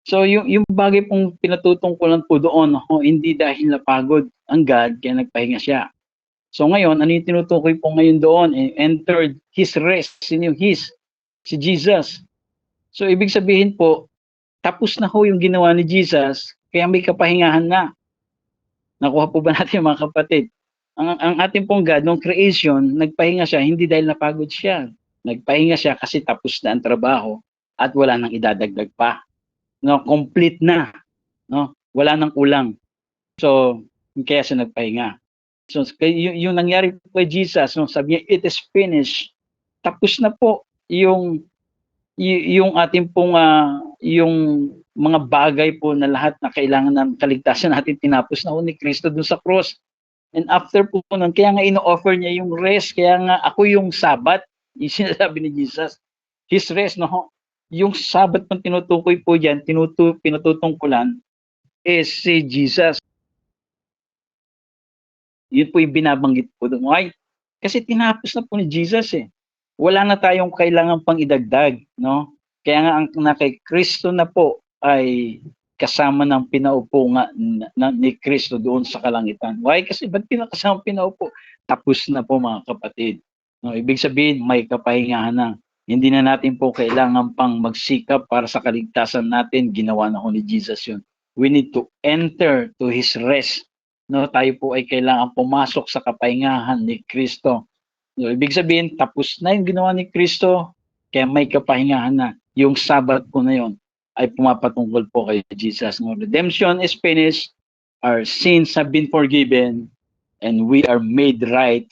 So yung bagay pong pinatutungkulan po doon, hindi dahil napagod ang God kaya nagpahinga siya. So ngayon, ano yung tinutukoy po ngayon doon? Entered his rest. Sino yung his? Si Jesus. So ibig sabihin po, tapos na ho yung ginawa ni Jesus, kaya may kapahingahan na. Nakuha po ba natin mga kapatid? Ang ating pong God, nung creation, nagpahinga siya, hindi dahil napagod siya. Nagpahinga siya kasi tapos na ang trabaho at wala nang idadagdag pa. No, complete na. No? Wala nang kulang. So, kaya siya nagpahinga. So, yung nangyari po kay Jesus, sabi niya, it is finished. Tapos na po yung ating pong yung mga bagay po na lahat na kailangan ng kaligtasan natin, tinapos na po ni Kristo dun sa cross. And after po nun, kaya nga ino-offer niya yung rest, kaya nga ako yung Sabbath, yung sinasabi ni Jesus, his rest, yung Sabbath pang tinutukoy po dyan, pinatutungkulan, is si Jesus. Yun po yung binabanggit po doon. Why? Kasi tinapos na po ni Jesus Wala na tayong kailangan pang idagdag, no? Kaya nga ang kay Kristo na po ay kasama ng pinaupo nga ni Kristo doon sa kalangitan. Why? Kasi ba't pinakasama pinaupo? Tapos na po mga kapatid. No, ibig sabihin may kapahingahan na. Hindi na natin po kailangan pang magsikap para sa kaligtasan natin. Ginawa na ho ni Jesus yun. We need to enter to His rest. No, tayo po ay kailangan pumasok sa kapahingahan ni Kristo. So, ibig sabihin, tapos na yung ginawa ni Kristo, kaya may kapahingahan na. Yung Sabbath po na yun ay pumapatungkol po kay Jesus. No, redemption is finished, our sins have been forgiven, and we are made right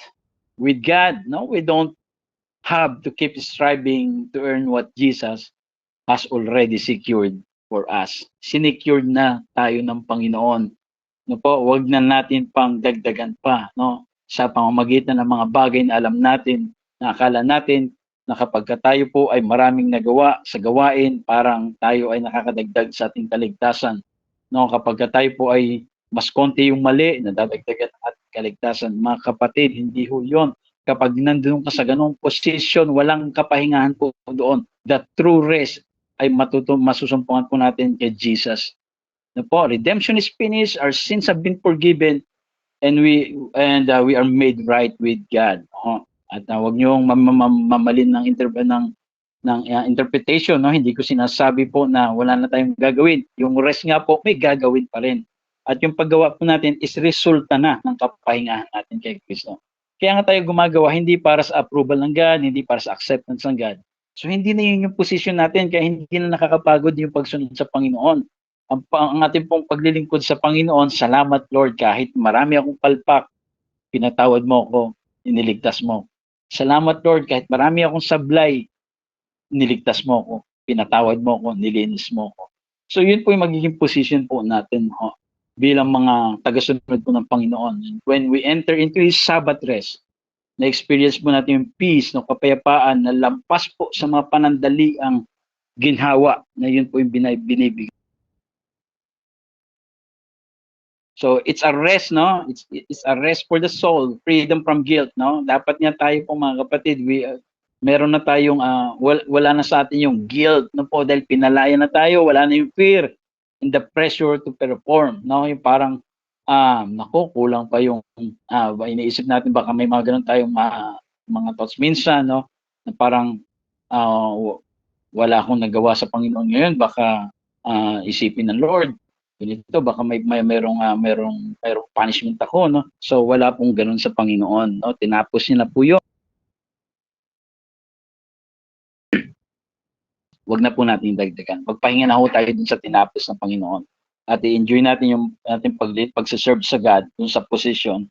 with God. No, we don't have to keep striving to earn what Jesus has already secured for us. Sinecured na tayo ng Panginoon. No po, wag na natin pang dagdagan pa, no? Sa pamamagitan ng mga bagay na alam natin, na akala natin na kapag tayo po ay maraming nagawa sa gawain, parang tayo ay nakakadagdag sa ating kaligtasan. No, kapag tayo po ay mas konti yung mali, nadadagdagan ang ating kaligtasan. Mga kapatid, hindi ho yun. Kapag nandun ka sa ganung position, walang kapahingahan po doon. The true rest ay masusumpungan po natin kay Jesus. No po, redemption is finished, our sins have been forgiven, and we are made right with God. At wag niyo mamalin ng interpretation, no? Hindi ko sinasabi po na wala na tayong gagawin. Yung rest nga po may gagawin pa rin. At yung paggawa po natin is resulta na ng kapahingahan natin kay Kristo. Kaya nga tayo gumagawa hindi para sa approval ng God, hindi para sa acceptance ng God. So hindi na yun yung position natin, kaya hindi na nakakapagod yung pagsunod sa Panginoon. Ang ating pong paglilingkod sa Panginoon, salamat Lord, kahit marami akong palpak, pinatawad mo ako, iniligtas mo. Salamat Lord, kahit marami akong sablay, niligtas mo ako, pinatawad mo ako, nilinis mo ako. So yun po yung magiging position po natin bilang mga tagasunod po ng Panginoon. When we enter into His Sabbath rest, na-experience po natin yung peace, no, kapayapaan na lampas po sa mga panandaliang ginhawa na yun po yung binibigay. So it's a rest, no? It's a rest for the soul, freedom from guilt, no? Dapat nga tayo po mga kapatid, meron na tayong wala na sa atin yung guilt, no po, dahil pinalaya na tayo, wala na yung fear and the pressure to perform, no? Yung parang naku, kulang pa yung iniisip natin baka may mga ganun tayong mga thoughts minsan, no? Na parang wala akong nagawa sa Panginoon ngayon, baka isipin ng Lord ganito, baka merong punishment ako, no? So wala pong ganun sa Panginoon, no? Tinapos niya na po 'yon. Wag na po natin dagdagan. Magpahinga na ho tayo dun sa tinapos ng Panginoon. At i-enjoy natin yung ating pagserve sa God dun sa position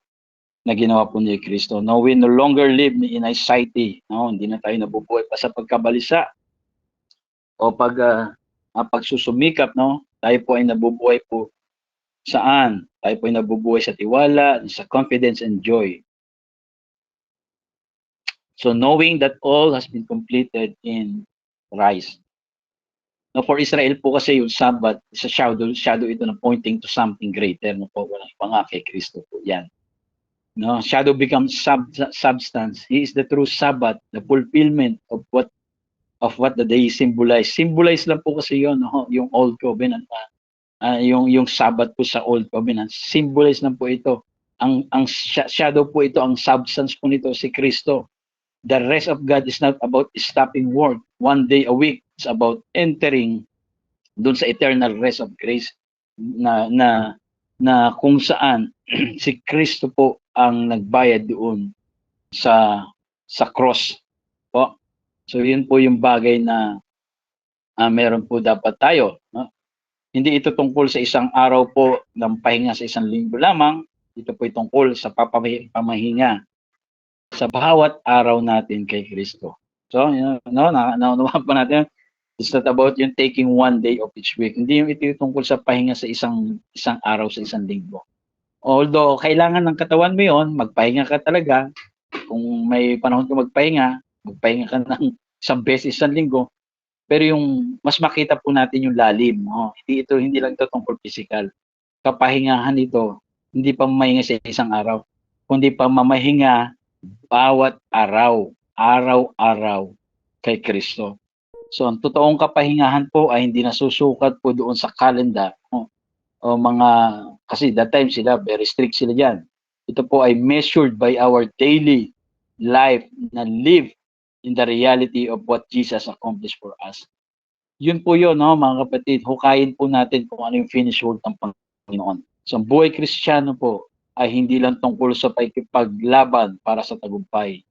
na ginawa po ni Kristo. No, we no longer live in anxiety. No, hindi na tayo nabubuhay pa sa pagkabalisa o pagsusumikap, no? Tayo po ay nabubuhay po saan? Tayo po ay nabubuhay sa tiwala, sa confidence and joy. So knowing that all has been completed in Christ. No, for Israel po kasi yung Sabbath, sa shadow ito na pointing to something greater, no po, walang iba nga kay Kristo po yan. No, shadow becomes substance. He is the true Sabbath, the fulfillment of what the day symbolize. Symbolize lang po kasi yon, no? Yung Old Covenant, yung Sabbath po sa Old Covenant. Symbolize lang po ito. Ang shadow po ito, ang substance po nito si Kristo. The rest of God is not about stopping work one day a week. It's about entering doon sa eternal rest of grace na kung saan si Kristo po ang nagbayad doon sa cross po. So yun po yung bagay na meron po dapat tayo, no? Hindi ito tungkol sa isang araw po ng pahinga sa isang linggo lamang. Ito po tungkol sa pamahinga sa bawat araw natin kay Kristo. So, naunawaan pa natin, it's not about yung taking one day of each week. Hindi yung ito tungkol sa pahinga sa isang araw sa isang linggo. Although, kailangan ng katawan mo yon, magpahinga ka talaga. Kung may panahon ka magpahinga ka ng isang beses isang linggo. Pero yung mas makita po natin yung lalim. No? Hindi lang ito tungkol physical. Kapahingahan ito, hindi pa mamahinga sa isang araw, kundi pa mamahinga bawat araw-araw kay Kristo. So, ang totoong kapahingahan po ay hindi nasusukat po doon sa calendar. O kasi that time sila, very strict sila dyan. Ito po ay measured by our daily life na live in the reality of what Jesus accomplished for us. Yun po yun, no, mga kapatid. Hukayin po natin kung ano yung finished work ng Panginoon. So, ang buhay Kristiyano po ay hindi lang tungkol sa pakikipaglaban para sa tagumpay.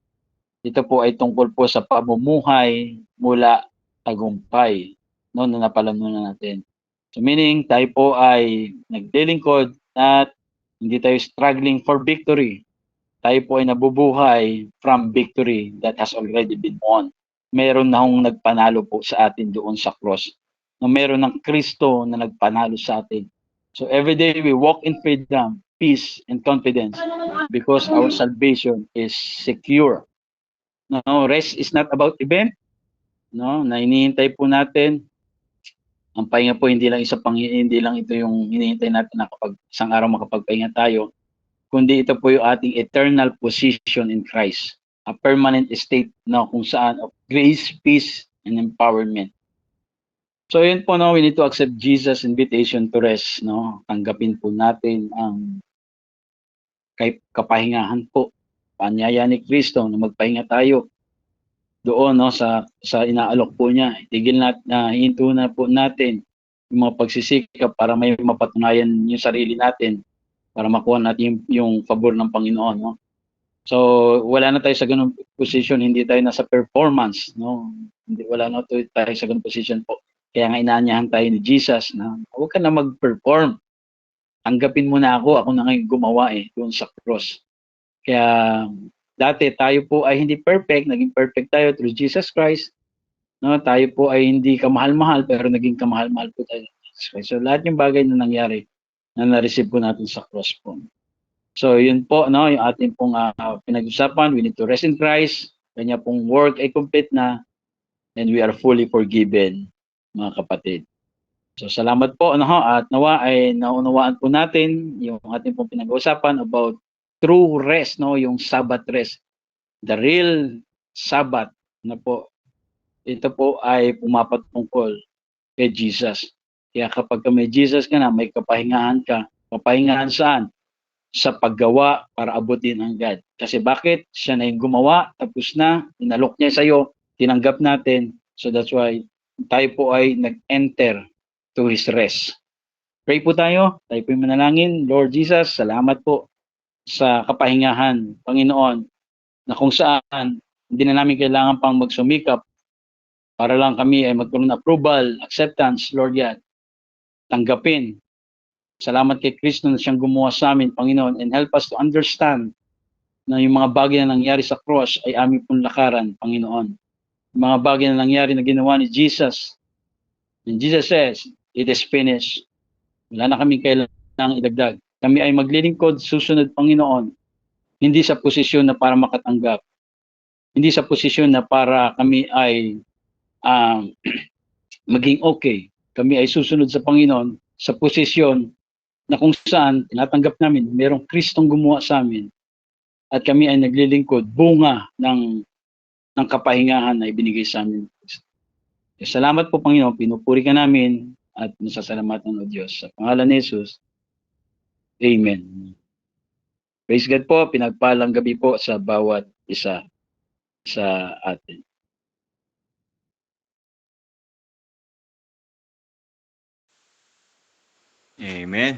Ito po ay tungkol po sa pamumuhay mula tagumpay, no, na napalamunan natin. So meaning, tayo po ay naglilingkod at hindi tayo struggling for victory. Tayo po ay nabubuhay from victory that has already been won. Meron na hong nagpanalo po sa atin doon sa cross. No, meron ng Kristo na nagpanalo sa atin. So every day we walk in freedom, peace, and confidence because our salvation is secure. No, rest is not about event. No, na hinihintay po natin. Ang pahinga po hindi lang ito yung hinihintay natin na kapag isang araw makapagpahinga tayo, kundi ito po yung ating eternal position in Christ. A permanent state na kung saan of grace, peace, and empowerment. So yun po, no, we need to accept Jesus' invitation to rest, no? Tanggapin po natin ang kapahingahan po, panyaya ni Kristo na magpahinga tayo doon, no, sa inaalok po niya. Hinto na po natin yung mga pagsisikap para may mapatunayan yung sarili natin, para makuha natin yung favor ng Panginoon, no? So, wala na tayo sa ganung position, hindi tayo nasa performance, no? Hindi, wala na tayo sa ganung position po. Kaya nga inaanyahan tayo ni Jesus na huwag ka na mag-perform. Tanggapin mo na ako na ngayon gumawa doon sa cross. Kaya dati tayo po ay hindi perfect, naging perfect tayo through Jesus Christ. No, tayo po ay hindi kamahal-mahal pero naging kamahal-mahal po tayo. So lahat yung bagay na nangyari na na-receive po natin sa cross po. So yun po, no, yung ating pong pinag-usapan, we need to rest in Christ. Kanya pong work ay complete na and we are fully forgiven, mga kapatid. So salamat po, ano, at nawa ay naunawaan po natin yung ating pong pinag-uusapan about true rest, no, yung Sabbath rest. The real Sabbath na po, ito po ay pumapatungkol kay Jesus. Kaya kapag may Jesus ka na, may kapahingahan ka. Kapahingahan saan? Sa paggawa para abutin ang God. Kasi bakit? Siya na yung gumawa, tapos na, inalok niya sa'yo, tinanggap natin. So that's why tayo po ay nag-enter to His rest. Pray po tayo, tayo po yung manalangin. Lord Jesus, salamat po sa kapahingahan, Panginoon, na kung saan hindi na namin kailangan pang magsumikap para lang kami ay magkaroon ng approval, acceptance, Lord God, tanggapin. Salamat kay Kristo na siyang gumawa sa amin, Panginoon, and help us to understand na yung mga bagay na nangyari sa cross ay aming pong lakaran, Panginoon. Yung mga bagay na nangyari na ginawa ni Jesus. And Jesus says, it is finished. Wala na kami kailangang idagdag. Kami ay maglilingkod, susunod, Panginoon, hindi sa posisyon na para makatanggap. Hindi sa posisyon na para kami ay maging okay. Kami ay susunod sa Panginoon sa posisyon na kung saan tinatanggap namin merong Kristong gumawa sa amin at kami ay naglilingkod bunga ng kapahingahan na ibinigay sa amin. Salamat po, Panginoon, pinupuri ka namin at nasasalamatan o Diyos. Sa pangalan ni Jesus, Amen. Praise God po, pinagpalang gabi po sa bawat isa sa atin. Amen.